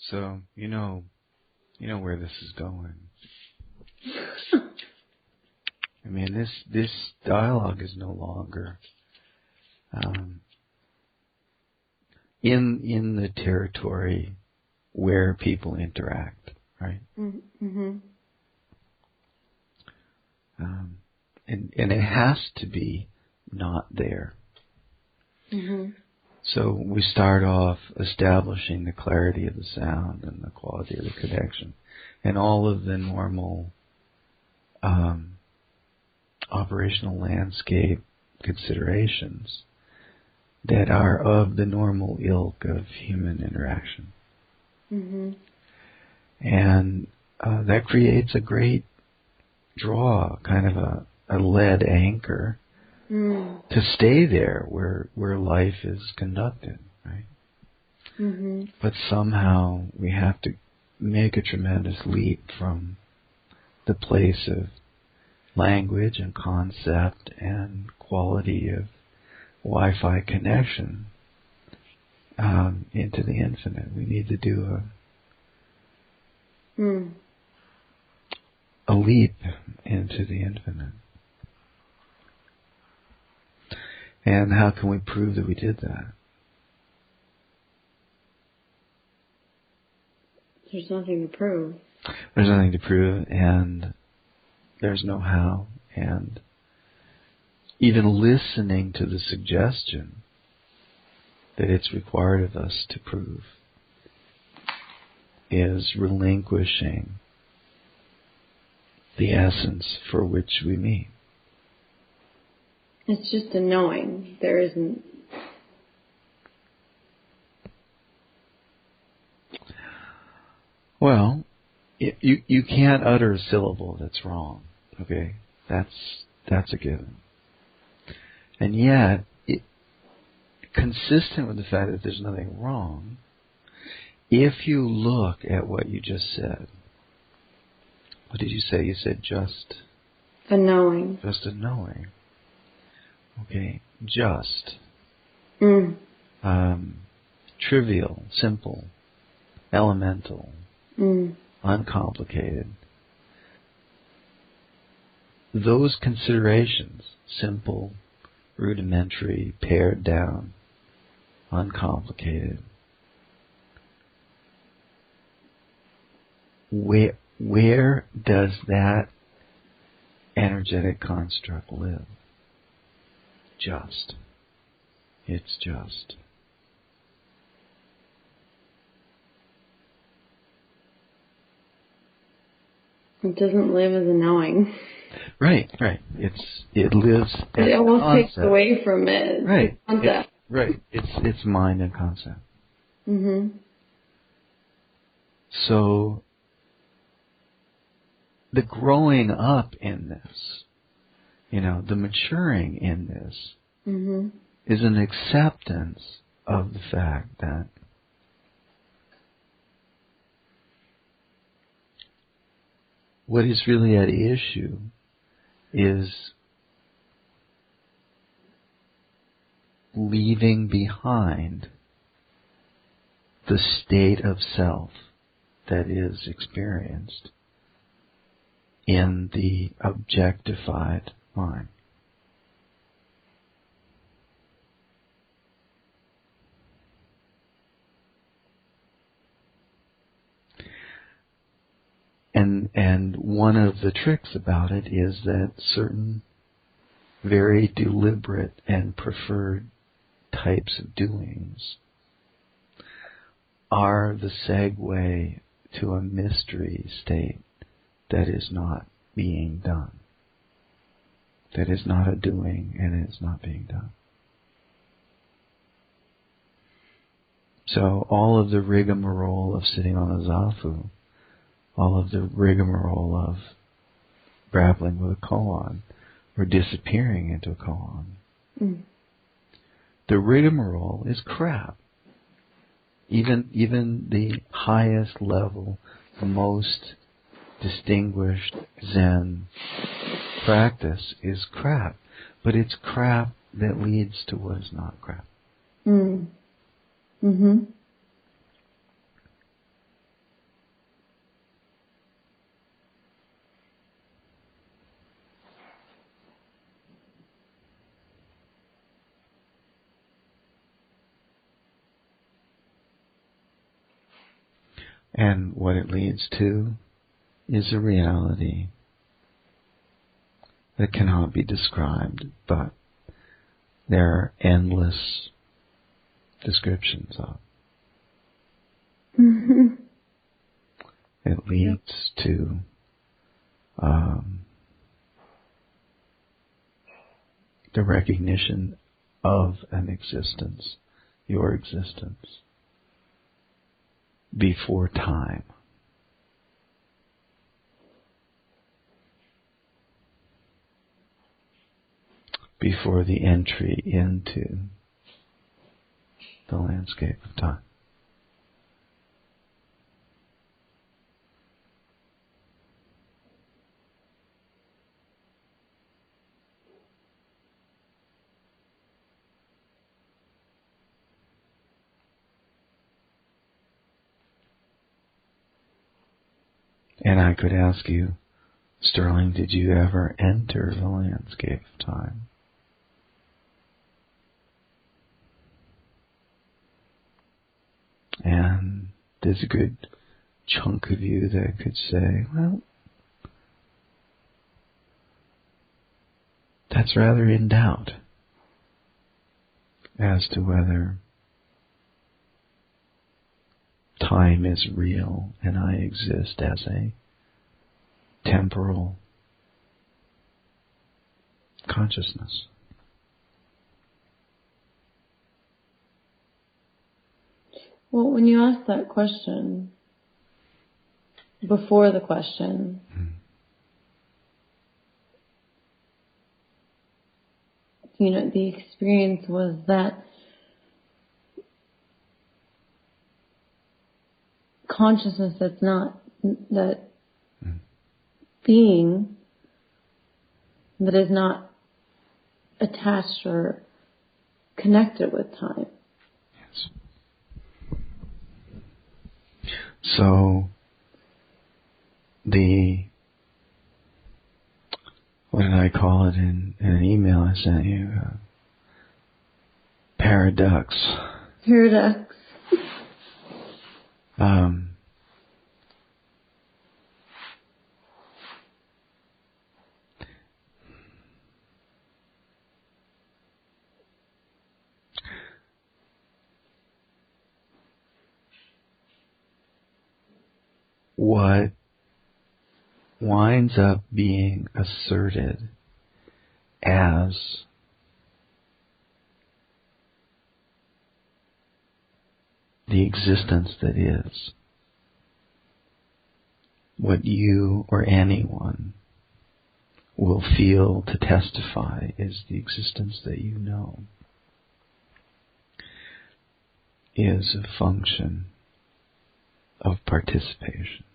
So you know where this is going. I mean, this dialogue is no longer in the territory where people interact, right? Mm-hmm. And it has to be not there. Mm-hmm. So we start off establishing the clarity of the sound and the quality of the connection and all of the normal operational landscape considerations that are of the normal ilk of human interaction. Mm-hmm. And that creates a great draw, kind of a lead anchor to stay there where life is conducted, right? Mm-hmm. But somehow we have to make a tremendous leap from the place of language and concept and quality of Wi-Fi connection into the infinite. We need to do a leap into the infinite. And how can we prove that we did that? There's nothing to prove. There's nothing to prove, and there's no how. And even listening to the suggestion that it's required of us to prove is relinquishing the essence for which we meet. It's just a knowing. There isn't. Well, you can't utter a syllable that's wrong. Okay, that's a given. And yet, consistent with the fact that there's nothing wrong, if you look at what you just said, what did you say? You said just A knowing. Just a knowing. Okay, just. Trivial, simple, elemental, uncomplicated. Those considerations, simple, rudimentary, pared down, uncomplicated, where does that energetic construct live? Just. It's just. It doesn't live as a knowing. Right. It lives as it almost concept. takes away from it. Right. Concept. It's mind and concept. Mm-hmm. So the growing up in this, the maturing in this, is an acceptance of the fact that what is really at issue is leaving behind the state of self that is experienced in the objectified mind. And one of the tricks about it is that certain very deliberate and preferred types of doings are the segue to a mystery state that is not being done. That is not a doing and is not being done. So all of the rigmarole of sitting on a zafu, all of the rigmarole of grappling with a koan, or disappearing into a koan. The rigmarole is crap. Even the highest level, the most distinguished Zen practice is crap. But it's crap that leads to what is not crap. And what it leads to is a reality that cannot be described, but there are endless descriptions of. Mm-hmm. It leads to the recognition of an existence, your existence, before time. Before the entry into the landscape of time. And I could ask you, Sterling, did you ever enter the landscape of time? And there's a good chunk of you that could say, well, that's rather in doubt as to whether time is real and I exist as a temporal consciousness. Well, when you asked that question, before the question, the experience was that consciousness that's not, that being that is not attached or connected with time. Yes. So, what did I call it in an email I sent you? Paradox. Paradox. What winds up being asserted as the existence that is, what you or anyone will feel to testify is the existence that you know, is a function of participation.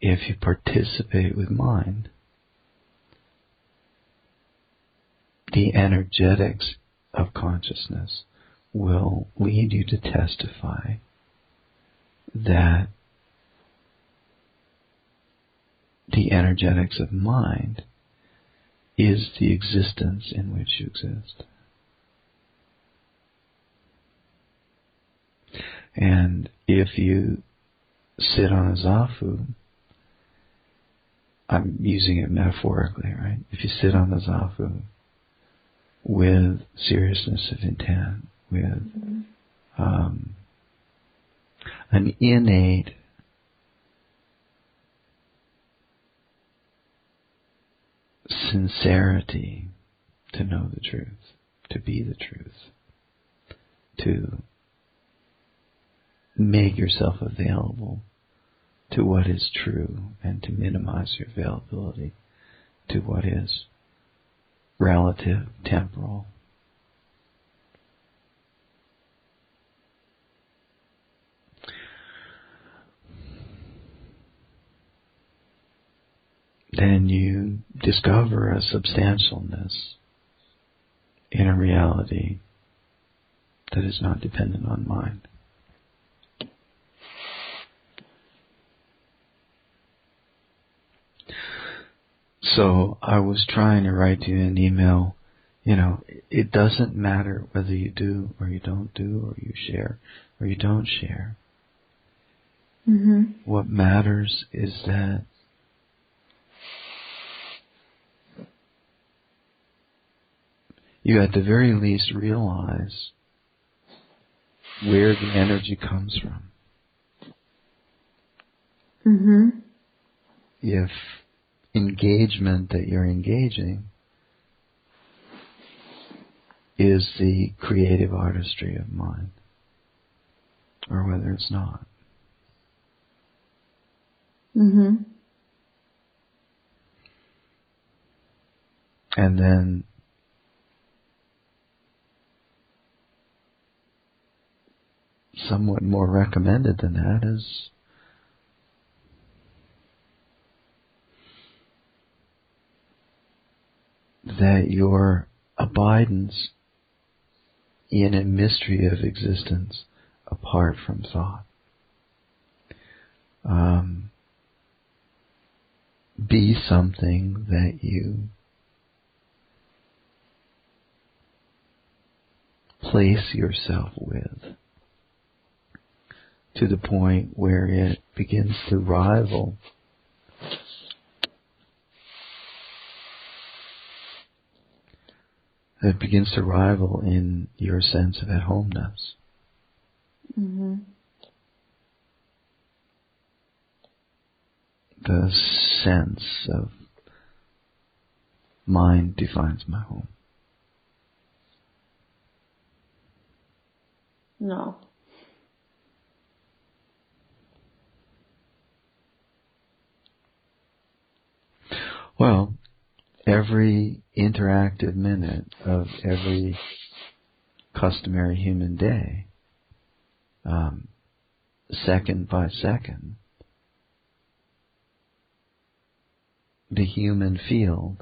If you participate with mind, the energetics of consciousness will lead you to testify that the energetics of mind is the existence in which you exist. And if you sit on a zafu, I'm using it metaphorically, right? If you sit on the zafu with seriousness of intent, with an innate sincerity to know the truth, to be the truth, to make yourself available to what is true and to minimize your availability to what is relative, temporal. Then you discover a substantialness in a reality that is not dependent on mind. So I was trying to write you an email. It doesn't matter whether you do or you don't do, or you share or you don't share. Mm-hmm. What matters is that you at the very least realize where the energy comes from. Mm-hmm. If engagement that you're engaging is the creative artistry of mind, or whether it's not. Mm-hmm. And then somewhat more recommended than that is that your abidance in a mystery of existence apart from thought be something that you place yourself with, to the point where it begins to rival in your sense of at-homeness. Mm-hmm. The sense of mind defines my home. No. Well, every interactive minute of every customary human day, second by second, the human field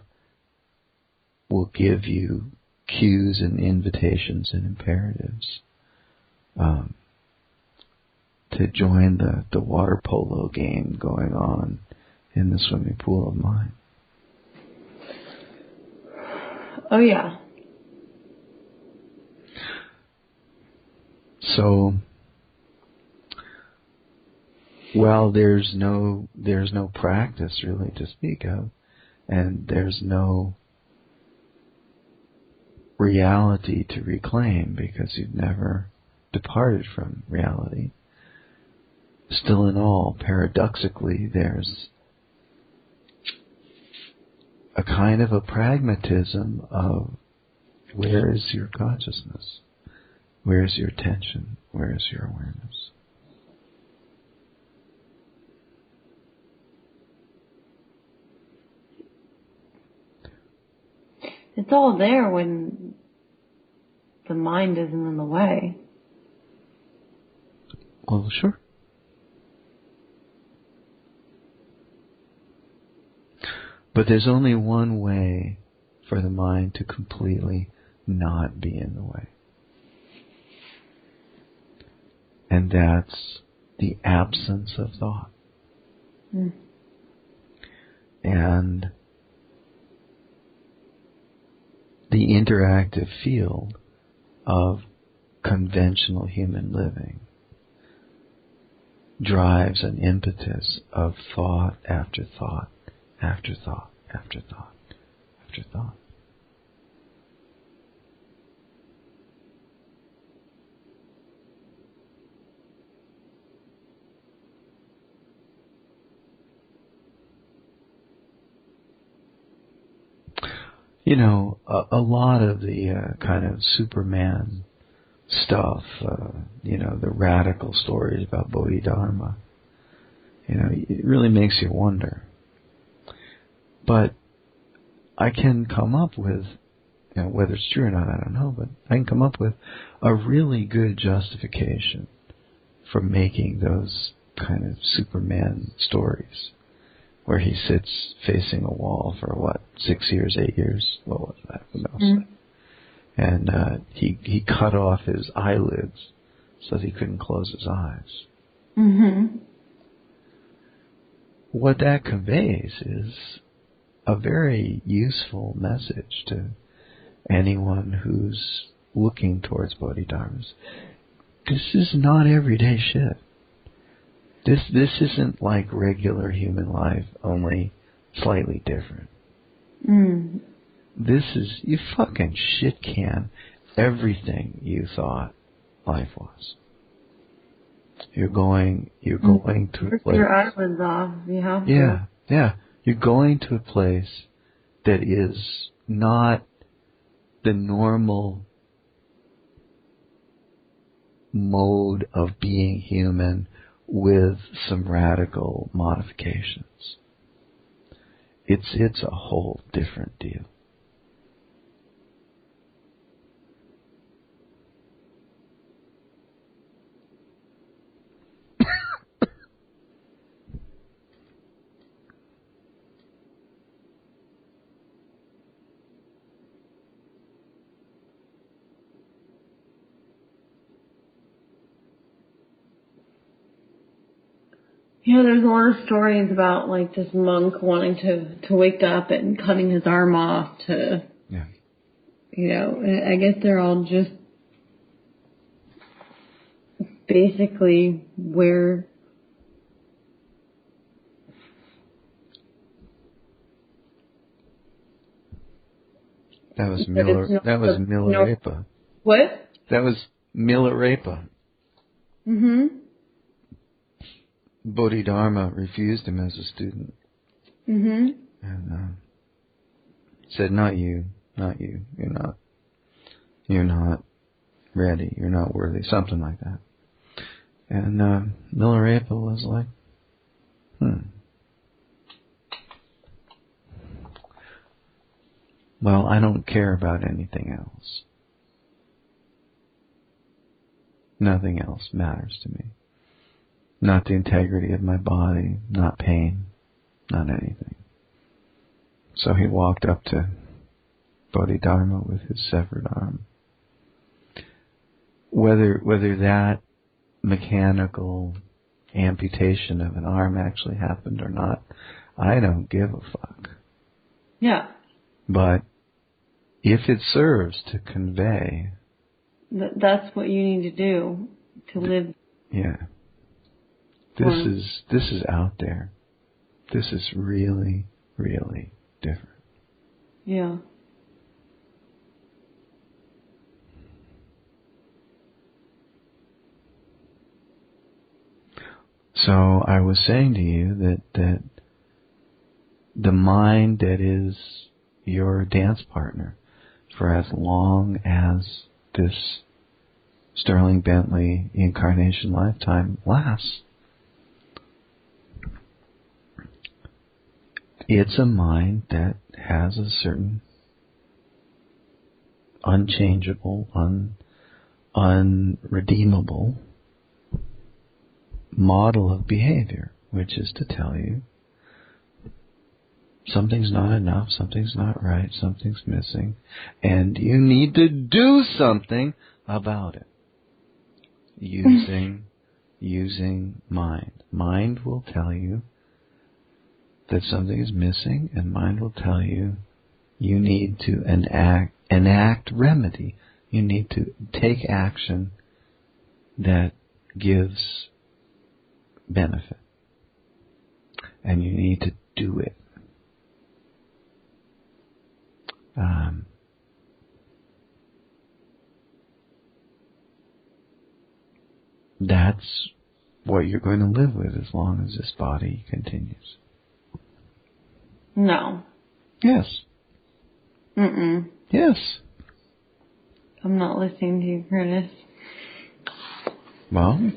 will give you cues and invitations and imperatives to join the water polo game going on in the swimming pool of mind. Oh, yeah. So, while there's no practice really to speak of, and there's no reality to reclaim because you've never departed from reality, still in all, paradoxically, there's a kind of a pragmatism of where is your consciousness? Where is your attention? Where is your awareness? It's all there when the mind isn't in the way. Well, sure. But there's only one way for the mind to completely not be in the way. And that's the absence of thought. Mm. And the interactive field of conventional human living drives an impetus of thought after thought after thought after thought after thought. A lot of the kind of Superman stuff, the radical stories about Bodhidharma, it really makes you wonder. But I can come up with, whether it's true or not, I don't know, but I can come up with a really good justification for making those kind of Superman stories, where he sits facing a wall for 6 years, 8 years, what was that? Who knows? Mm. And he cut off his eyelids so that he couldn't close his eyes. Mm-hmm. What that conveys is a very useful message to anyone who's looking towards bodhidharmas. This is not everyday shit. This isn't like regular human life, only slightly different. This is, you fucking shit can everything you thought life was. You're going to a place. Your eyelids off. You have to. Yeah. You're going to a place that is not the normal mode of being human with some radical modifications. It's a whole different deal. There's a lot of stories about like this monk wanting to wake up and cutting his arm off to, I guess they're all just basically where That was Milarepa. What? That was Milarepa. Bodhidharma refused him as a student. And said, not you. You're not ready. You're not worthy. Something like that. And Milarepa was like, well, I don't care about anything else. Nothing else matters to me. Not the integrity of my body, not pain, not anything. So he walked up to Bodhidharma with his severed arm. Whether that mechanical amputation of an arm actually happened or not, I don't give a fuck. Yeah. But if it serves to convey... That's what you need to do to live. Yeah. This is out there. This is really, really different. Yeah. So I was saying to you that the mind that is your dance partner for as long as this Sterling Bentley incarnation lifetime lasts, it's a mind that has a certain unchangeable, unredeemable model of behavior, which is to tell you something's not enough, something's not right, something's missing, and you need to do something about it. Using mind. Mind will tell you that something is missing, and mind will tell you you need to enact remedy. You need to take action that gives benefit. And you need to do it. That's what you're going to live with as long as this body continues. No. Yes. Yes. I'm not listening to you, Curtis. Well,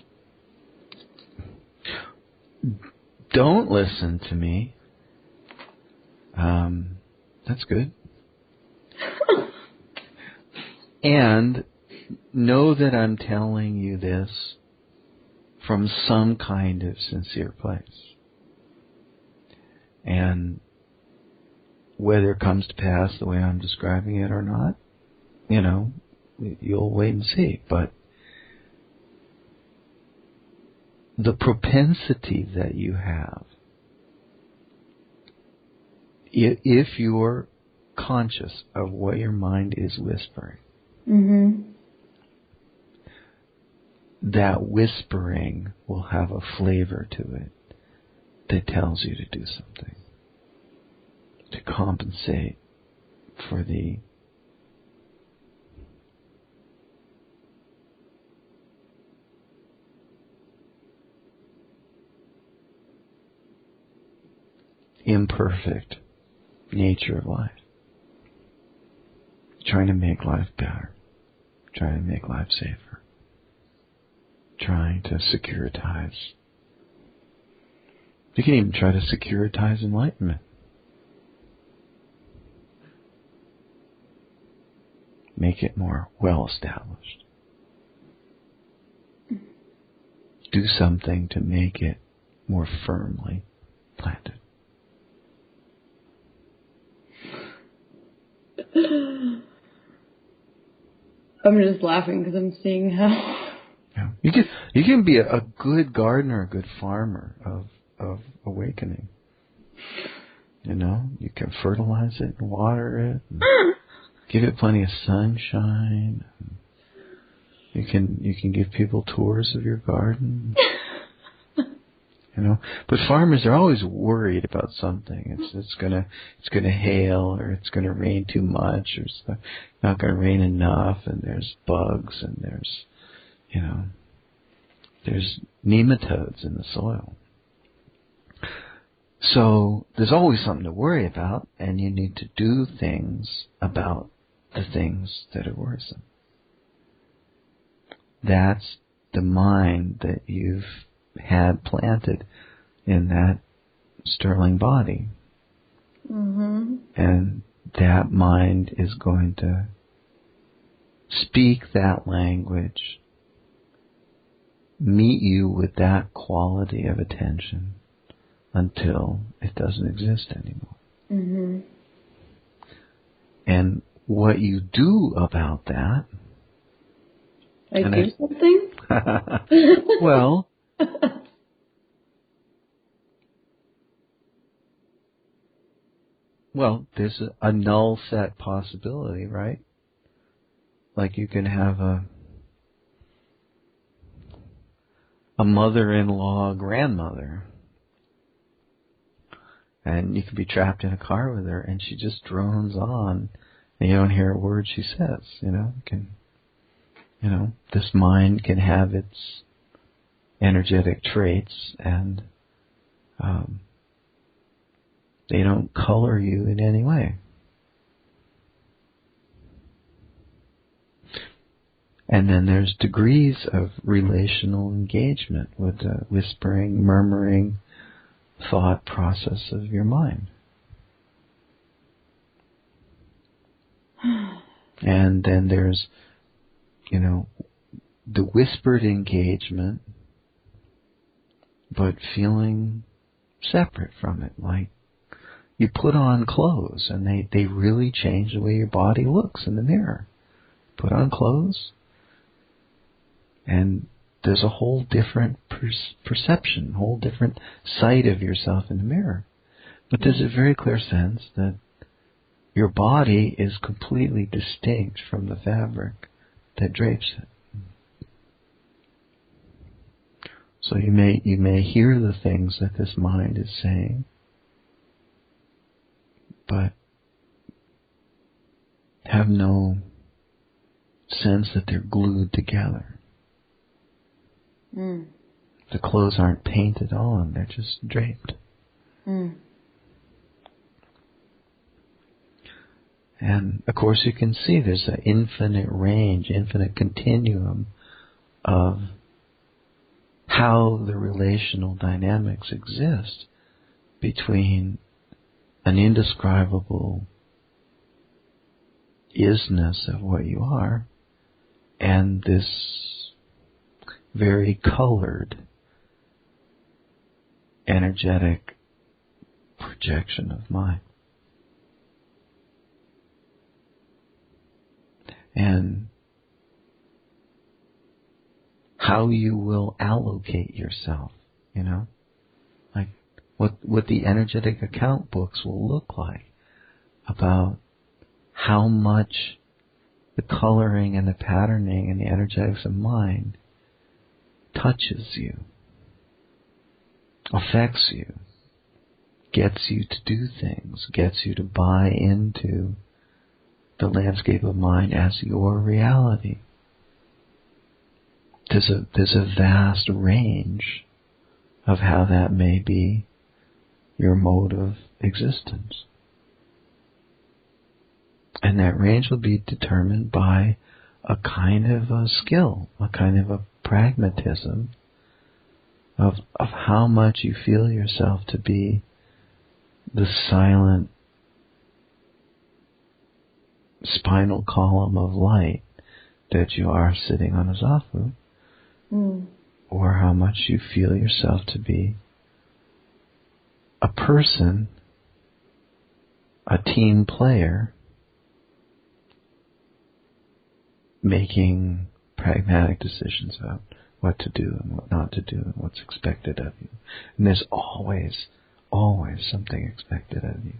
don't listen to me. That's good. And know that I'm telling you this from some kind of sincere place. And whether it comes to pass the way I'm describing it or not, you'll wait and see. But the propensity that you have if you're conscious of what your mind is whispering, that whispering will have a flavor to it that tells you to do something, to compensate for the imperfect nature of life. Trying to make life better, trying to make life safer, trying to securitize. You can even try to securitize enlightenment. Make it more well established. Do something to make it more firmly planted. I'm just laughing because I'm seeing how. Yeah. You can be a good gardener, a good farmer of awakening. You know, you can fertilize it and water it, and give it plenty of sunshine. You can give people tours of your garden. You know, but farmers are always worried about something. It's gonna hail, or it's gonna rain too much, or it's not gonna rain enough, and there's bugs, and there's nematodes in the soil. So there's always something to worry about, and you need to do things about the things that are worrisome. That's the mind that you've had planted in that sterling body. And that mind is going to speak that language, meet you with that quality of attention until it doesn't exist anymore. And what you do about that... I do something? Well... Well, there's a null set possibility, right? Like you can have a mother-in-law grandmother, and you can be trapped in a car with her, and she just drones on, and you don't hear a word she says. This mind can have its energetic traits, and they don't color you in any way. And then there's degrees of relational engagement with the whispering, murmuring thought process of your mind. And then there's, the whispered engagement, but feeling separate from it, like you put on clothes, and they really change the way your body looks in the mirror. Put on clothes, and there's a whole different perception, a whole different sight of yourself in the mirror. But there's a very clear sense that your body is completely distinct from the fabric that drapes it. So you may hear the things that this mind is saying, but have no sense that they're glued together. The clothes aren't painted on, they're just draped. And of course you can see there's an infinite range, infinite continuum of how the relational dynamics exist between an indescribable isness of what you are and this very colored, energetic projection of mind. And how you will allocate yourself, like what the energetic account books will look like, about how much the coloring and the patterning and the energetics of mind touches you, affects you, gets you to do things, gets you to buy into the landscape of mind as your reality. There's a vast range of how that may be your mode of existence. And that range will be determined by a kind of a skill, a kind of a pragmatism of how much you feel yourself to be the silent spinal column of light that you are sitting on a zafu, or how much you feel yourself to be a person, a team player, making pragmatic decisions about what to do and what not to do and what's expected of you. And there's always something expected of you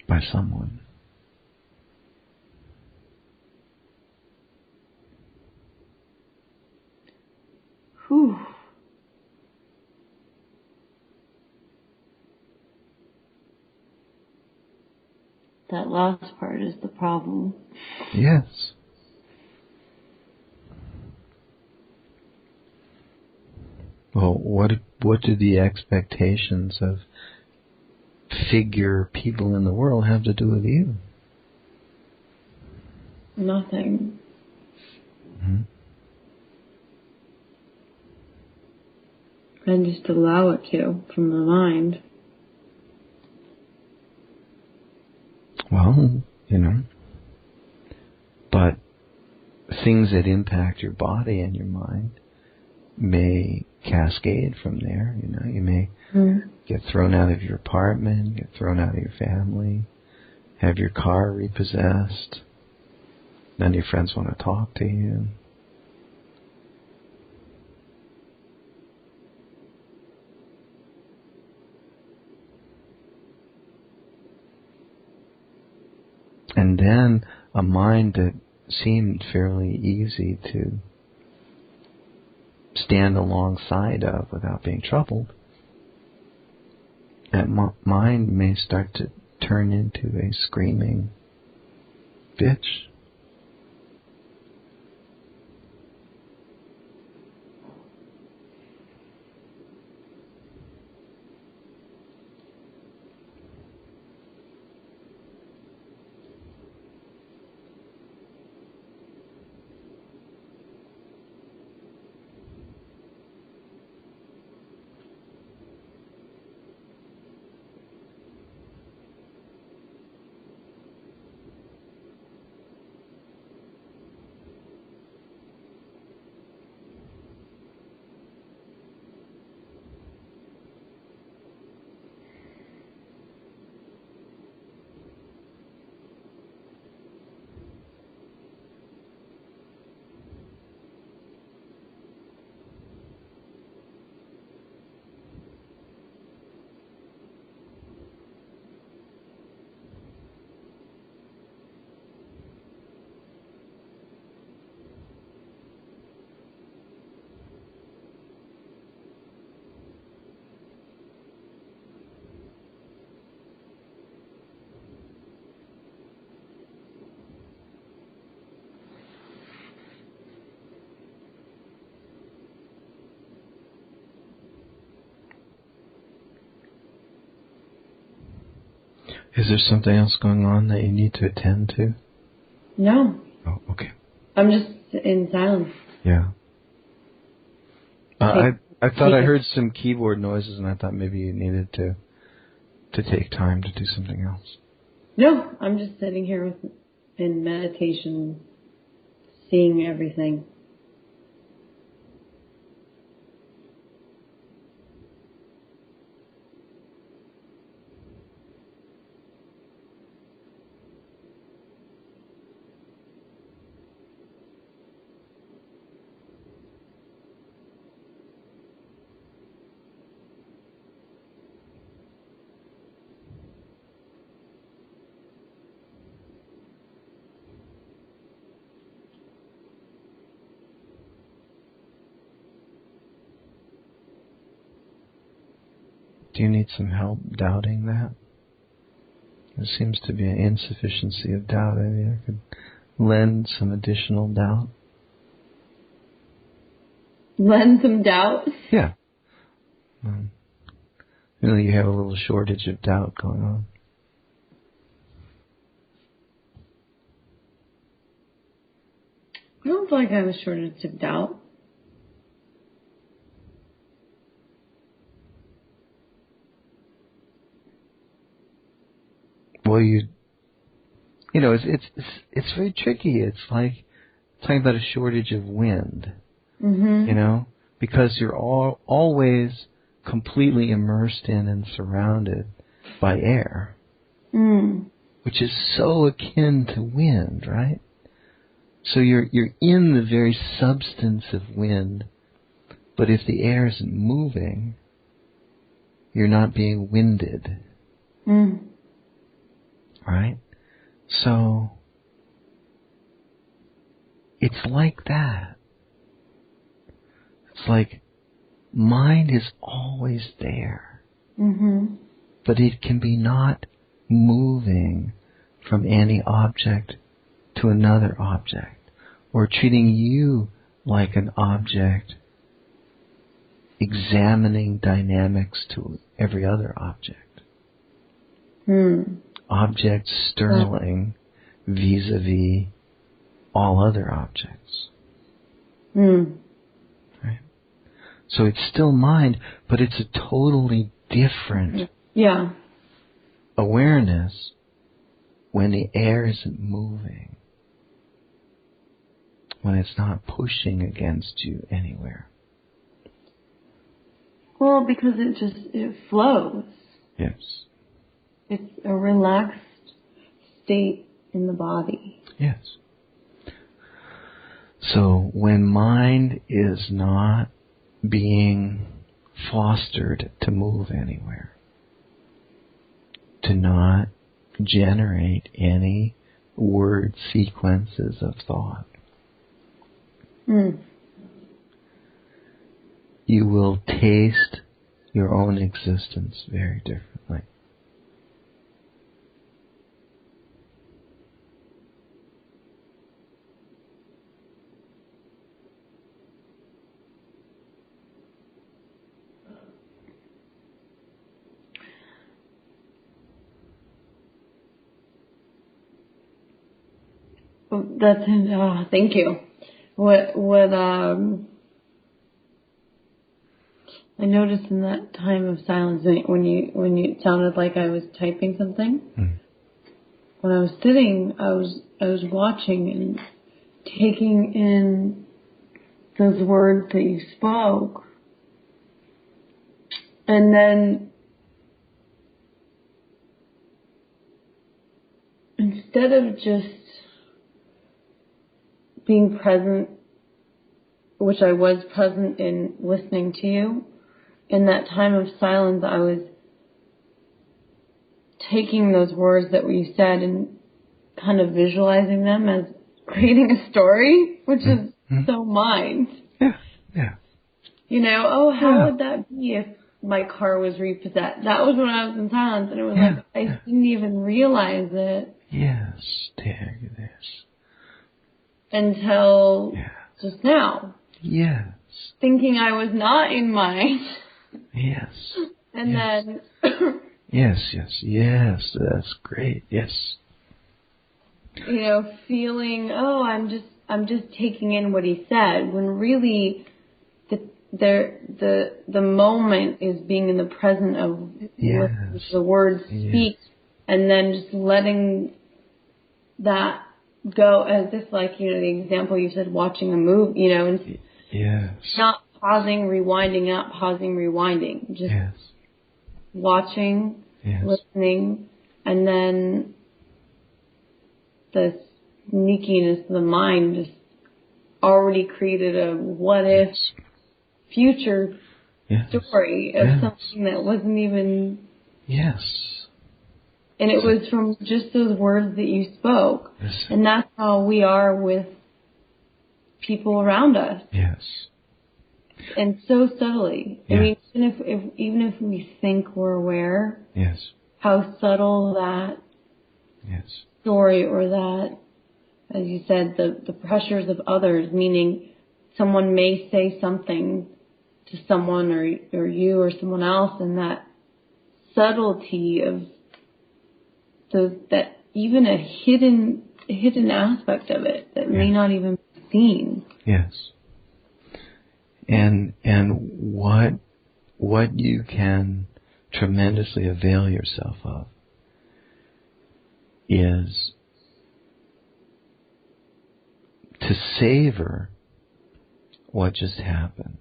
by someone. Whew. That last part is the problem. Yes. Well, what do the expectations of figure people in the world have to do with you? Nothing. Mm-hmm. And just allow it to from the mind. Well, but things that impact your body and your mind may cascade from there. You may get thrown out of your apartment, get thrown out of your family, have your car repossessed. None of your friends want to talk to you. And then a mind that seemed fairly easy to stand alongside of without being troubled, that mind may start to turn into a screaming bitch. Is there something else going on that you need to attend to? No. Oh, okay. I'm just in silence. Yeah. I thought I heard some keyboard noises, and I thought maybe you needed to take time to do something else. No, I'm just sitting here in meditation, seeing everything. you need some help doubting that? There seems to be an insufficiency of doubt. I mean, I could lend some additional doubt. Lend some doubt? Yeah. You have a little shortage of doubt going on. I don't feel like I have a shortage of doubt. Well, it's very tricky. It's like talking about a shortage of wind. Mm-hmm. Because you're always completely immersed in and surrounded by air, which is so akin to wind, right? So you're in the very substance of wind, but if the air isn't moving, you're not being winded. Right? So it's like that. It's like mind is always there, but it can be not moving from any object to another object, or treating you like an object, examining dynamics to every other object. Object sterling vis-a-vis all other objects. Right? So it's still mind, but it's a totally different awareness when the air isn't moving, when it's not pushing against you anywhere. Well, because it flows. Yes. It's a relaxed state in the body. Yes. So when mind is not being fostered to move anywhere, to not generate any word sequences of thought, you will taste your own existence very differently. Thank you. What I noticed in that time of silence when you it sounded like I was typing something. When I was sitting, I was watching and taking in those words that you spoke, and then instead of just being present, which I was present in listening to you, in that time of silence, I was taking those words that you said and kind of visualizing them as creating a story, which is so mind. Yeah. How would that be if my car was repossessed? That was when I was in silence, and it was like I didn't even realize it. Yes, there it is. Until just now. Yes. Thinking I was not in mind. Yes. And then... Yes, that's great, yes. Feeling, I'm just taking in what he said, when really the moment is being in the present of what the words speak, and then just letting that go, as if like, the example you said, watching a movie, and not pausing, rewinding, not pausing, rewinding, just watching, listening, and then the sneakiness of the mind just already created a what if future story of something that wasn't even... And it was from just those words that you spoke. And that's how we are with people around us. and so subtly. Yeah. I mean, even if we think we're aware, yes, how subtle that yes, story, or that, as you said, the pressures of others, meaning someone may say something to someone or you or someone else, and that subtlety of that even a hidden aspect of it that may not even be seen. yes. And what you can tremendously avail yourself of is to savor what just happened.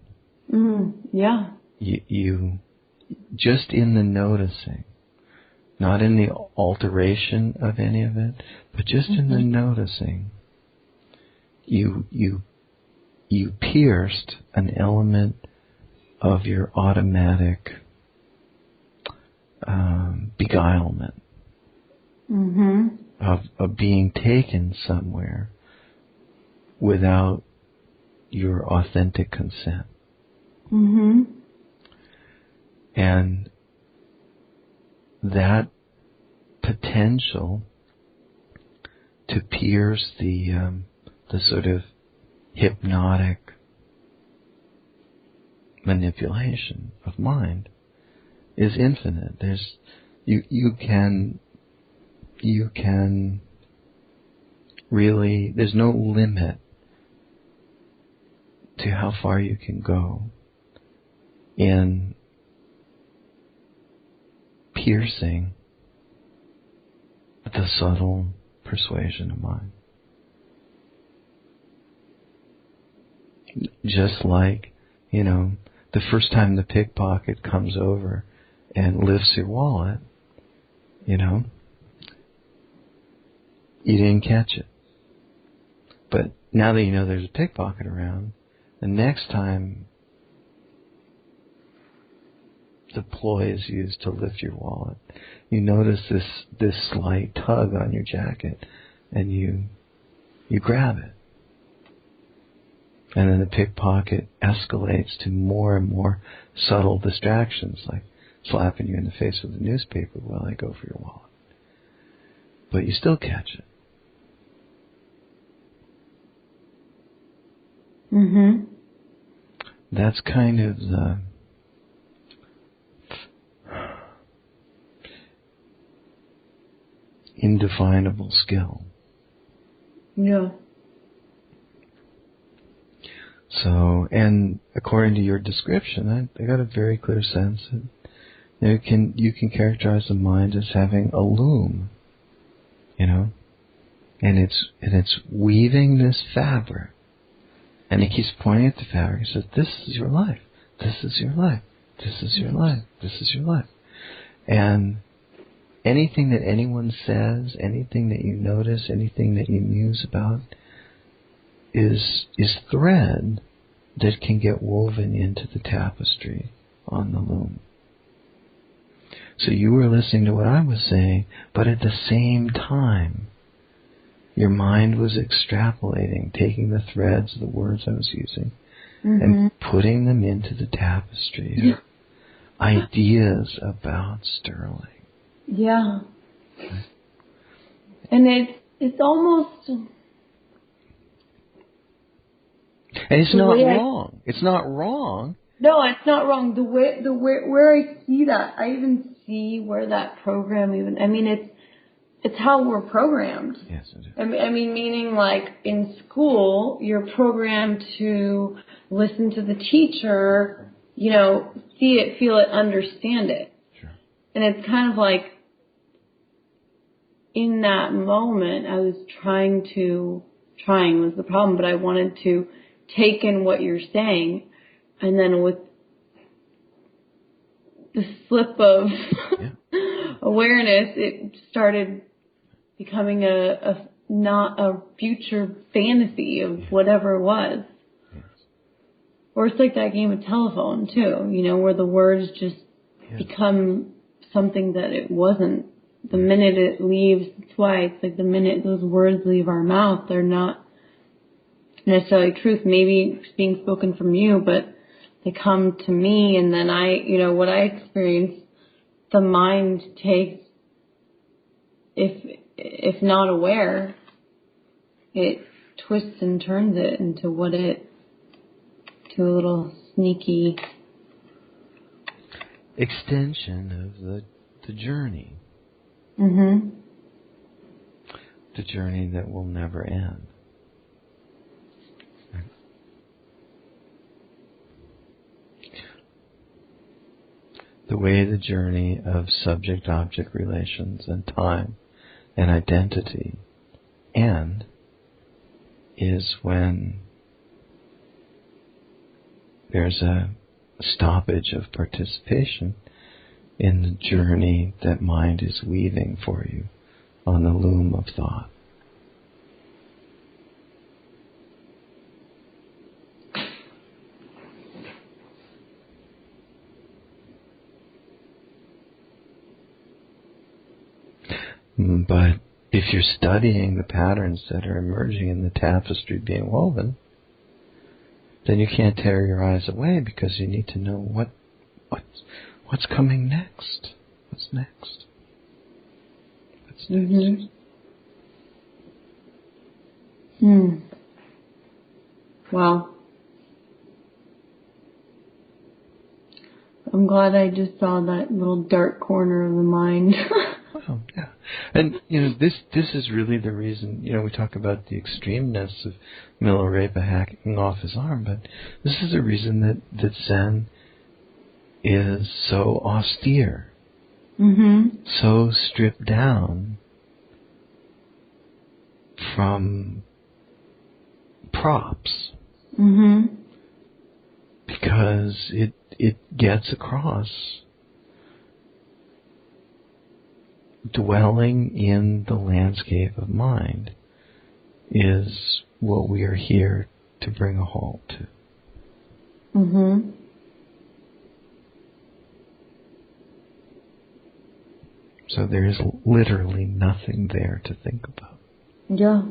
Yeah. You just in the noticing, not in the alteration of any of it, but just in the noticing, you pierced an element of your automatic beguilement, of being taken somewhere without your authentic consent. And that potential to pierce the sort of hypnotic manipulation of mind is infinite. You can really, there's no limit to how far you can go in piercing the subtle persuasion of mind. Just like, the first time the pickpocket comes over and lifts your wallet, you didn't catch it. But now that you know there's a pickpocket around, the next time the ploy is used to lift your wallet, you notice this slight tug on your jacket, and you grab it. And then the pickpocket escalates to more and more subtle distractions, like slapping you in the face with a newspaper while they go for your wallet. But you still catch it. That's kind of the indefinable skill. Yeah. So, and according to your description, I got a very clear sense that you can characterize the mind as having a loom, and it's weaving this fabric, and it keeps pointing at the fabric. It says, "This is your life. This is your life. This is your life. This is your life." And anything that anyone says, anything that you notice, anything that you muse about, is thread that can get woven into the tapestry on the loom. So you were listening to what I was saying, but at the same time, your mind was extrapolating, taking the threads, the words I was using, and putting them into the tapestry of ideas about Sterling. Yeah. And it's almost... And it's not wrong. It's not wrong. No, it's not wrong. Where I see that, I even see where that program it's how we're programmed. Yes, it is. I mean, meaning like in school, you're programmed to listen to the teacher, see it, feel it, understand it. Sure. And it's kind of like in that moment, I was trying was the problem, but I wanted to take in what you're saying, and then with the slip of awareness, it started becoming not a future fantasy of whatever it was. Yes. Or it's like that game of telephone too, where the words just become something that it wasn't. The minute it leaves, that's why it's like the minute those words leave our mouth, they're not necessarily truth. Maybe it's being spoken from you, but they come to me, and then what I experience, the mind takes, if not aware, it twists and turns it into to a little sneaky extension of the journey. Mm-hmm. The journey that will never end. The way the journey of subject-object relations and time and identity end is when there's a stoppage of participation in the journey that mind is weaving for you on the loom of thought. But if you're studying the patterns that are emerging in the tapestry being woven, then you can't tear your eyes away, because you need to know what's coming next. What's next? What's next? Mm-hmm. Wow. I'm glad I just saw that little dark corner of the mind. Well, yeah. And, this is really the reason, we talk about the extremeness of Milarepa hacking off his arm, but this is the reason that Zen is so austere, so stripped down from props, because it gets across dwelling in the landscape of mind is what we are here to bring a halt to. So there is literally nothing there to think about. Yeah.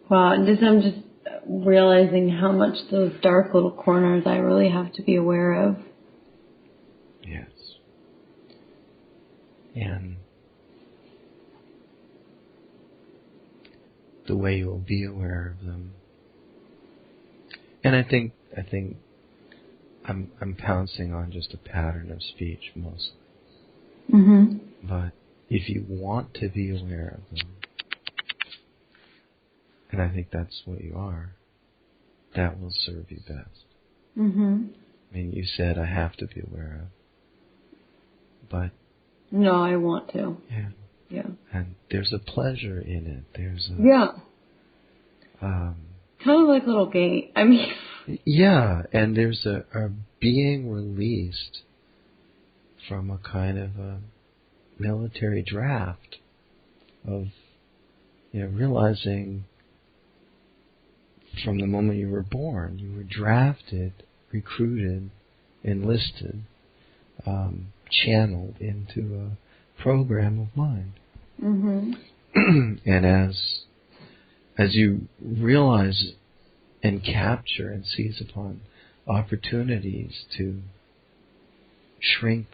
Wow, I'm just realizing how much those dark little corners I really have to be aware of. Yes. And the way you'll be aware of them. And I think I'm pouncing on just a pattern of speech mostly. But if you want to be aware of them, and I think that's what you are, that will serve you best. I mean, you said I have to be aware of, but... No, I want to. Yeah. And there's a pleasure in it. There's a... Yeah. Kind of like a little gate. I mean... Yeah, and there's a being released from a kind of a military draft of, realizing from the moment you were born, you were drafted, recruited, enlisted, channeled into a program of mind. And as you realize and capture and seize upon opportunities to shrink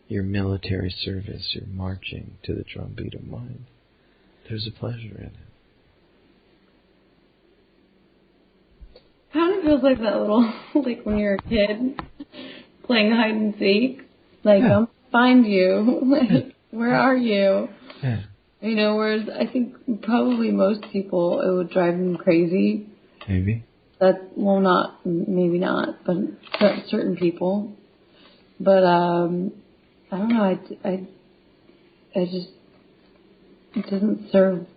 your military service, your marching to the drumbeat of mind, there's a pleasure in it. Kind of feels like that little, like when you're a kid playing hide and seek. Like, I'll find you. Like, where are you? Yeah. Whereas I think probably most people, it would drive them crazy. Maybe. Maybe not, but certain people. But, I don't know, I just, it doesn't serve,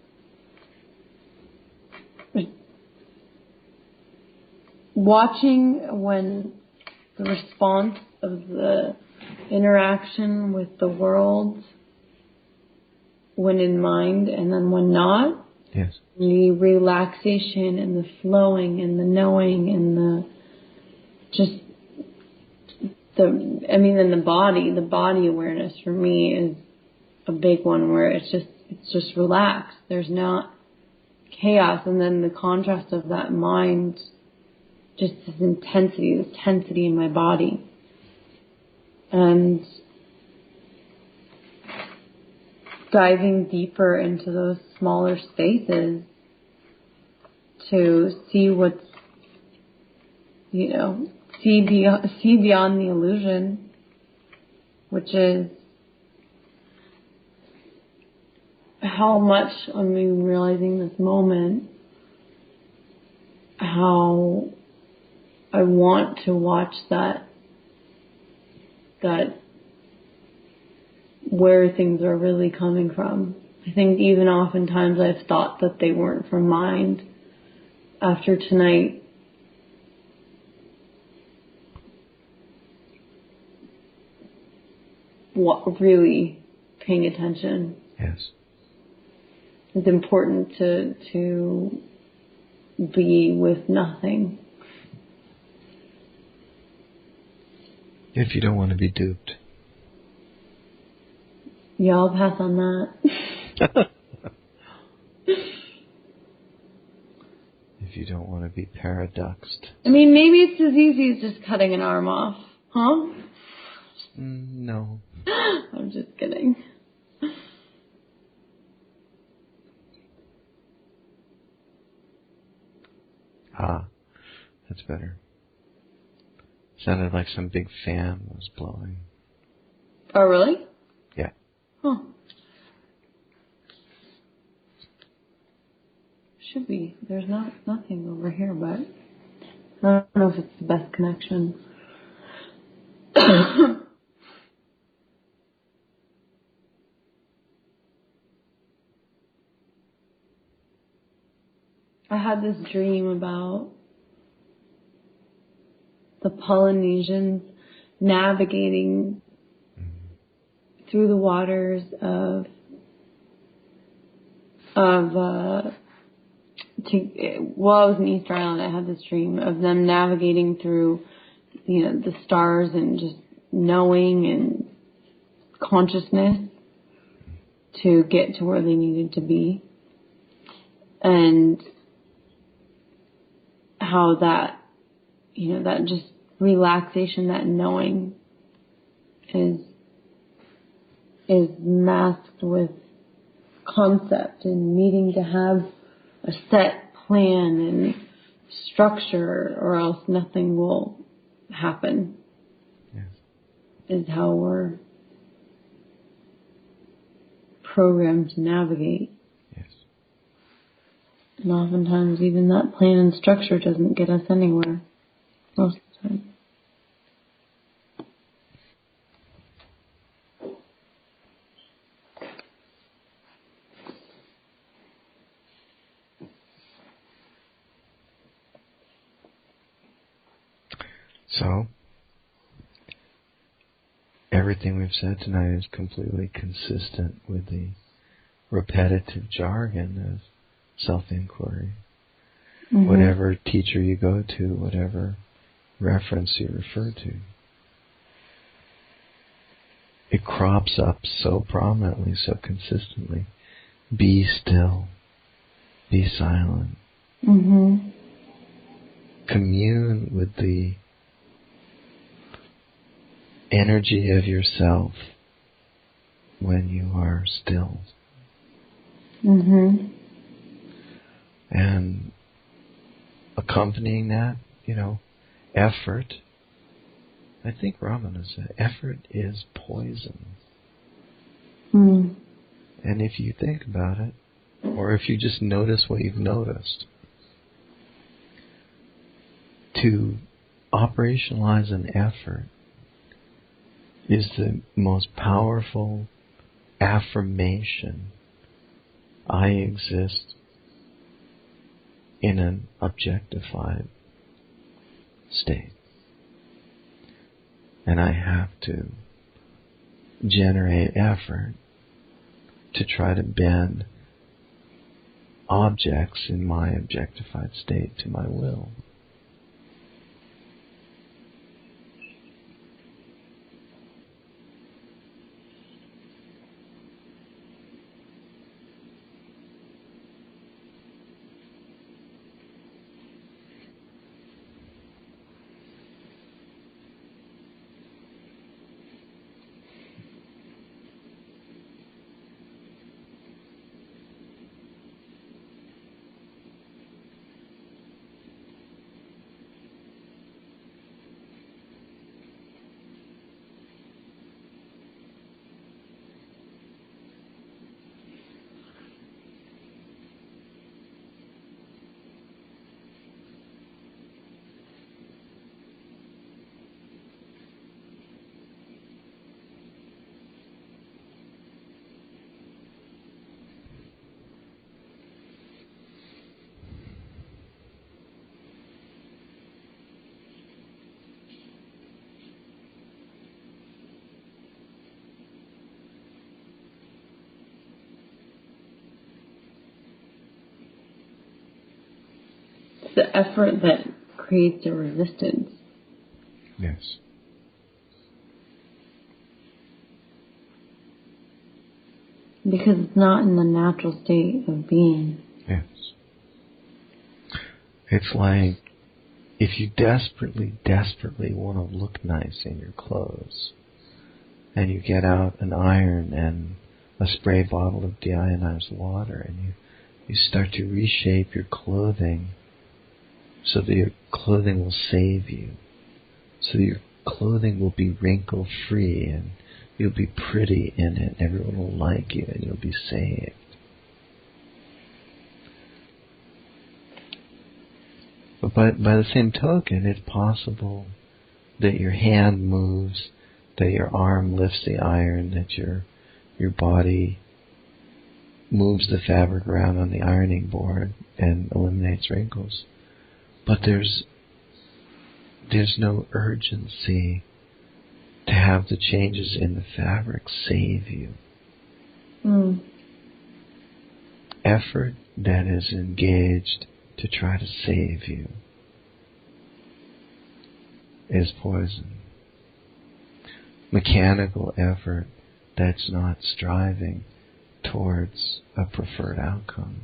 watching when the response of the interaction with the world, when in mind and then when not. Yes. The relaxation and the flowing and the knowing and and the body awareness for me is a big one, where it's just relaxed. There's not chaos, and then the contrast of that mind, just this tensity in my body. And diving deeper into those smaller spaces to see what's, see beyond the illusion, which is how much I'm realizing this moment, how I want to watch that where things are really coming from. I think even oftentimes I've thought that they weren't from mind. After tonight, really paying attention. Yes. It's important to be with nothing. If you don't want to be duped. Yeah, I'll pass on that. If you don't want to be paradoxed. I mean, maybe it's as easy as just cutting an arm off. Huh? No. I'm just kidding. That's better. Sounded like some big fan was blowing. Oh, really? Yeah. Huh. Should be. There's nothing over here, but I don't know if it's the best connection. I had this dream about the Polynesians navigating through the waters of I was in Easter Island. I had this dream of them navigating through, the stars and just knowing and consciousness to get to where they needed to be. And how that, that just relaxation, that knowing is masked with concept and needing to have a set plan and structure, or else nothing will happen. Yes. Is how we're programmed to navigate. Yes. And oftentimes even that plan and structure doesn't get us anywhere. Most of the time. So, everything we've said tonight is completely consistent with the repetitive jargon of self-inquiry. Mm-hmm. Whatever teacher you go to, whatever reference you refer to, it crops up so prominently, so consistently. Be still. Be silent. Mm-hmm. Commune with the energy of yourself when you are still. Mm-hmm. And accompanying that, effort. I think Ramana said, effort is poison. Mm. And if you think about it, or if you just notice what you've noticed, to operationalize an effort is the most powerful affirmation I exist in an objectified state. And I have to generate effort to try to bend objects in my objectified state to my will. The effort that creates a resistance. Yes. Because it's not in the natural state of being. Yes. It's like if you desperately, desperately want to look nice in your clothes, and you get out an iron and a spray bottle of deionized water, and you start to reshape your clothing so that your clothing will save you, so that your clothing will be wrinkle-free, and you'll be pretty in it, and everyone will like you, and you'll be saved. But by the same token, it's possible that your hand moves, that your arm lifts the iron, that your body moves the fabric around on the ironing board and eliminates wrinkles. But there's no urgency to have the changes in the fabric save you. Effort that is engaged to try to save you is poison. Mechanical effort that's not striving towards a preferred outcome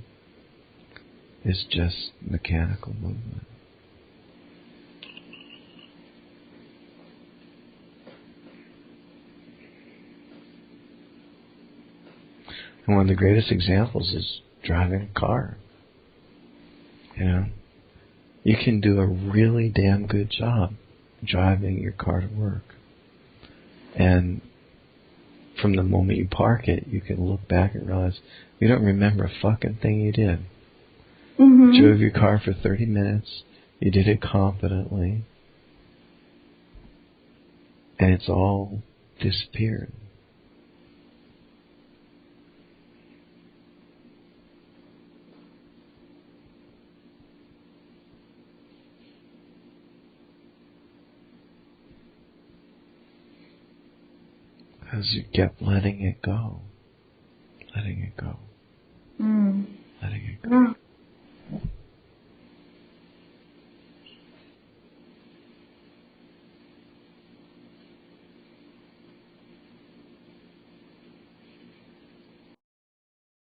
is just mechanical movement. And one of the greatest examples is driving a car. You know, you can do a really damn good job driving your car to work. And from the moment you park it, you can look back and realize you don't remember a fucking thing you did. You drove your car for 30 minutes, you did it competently, and it's all disappeared. Because you kept letting it go. Letting it go. Letting it go.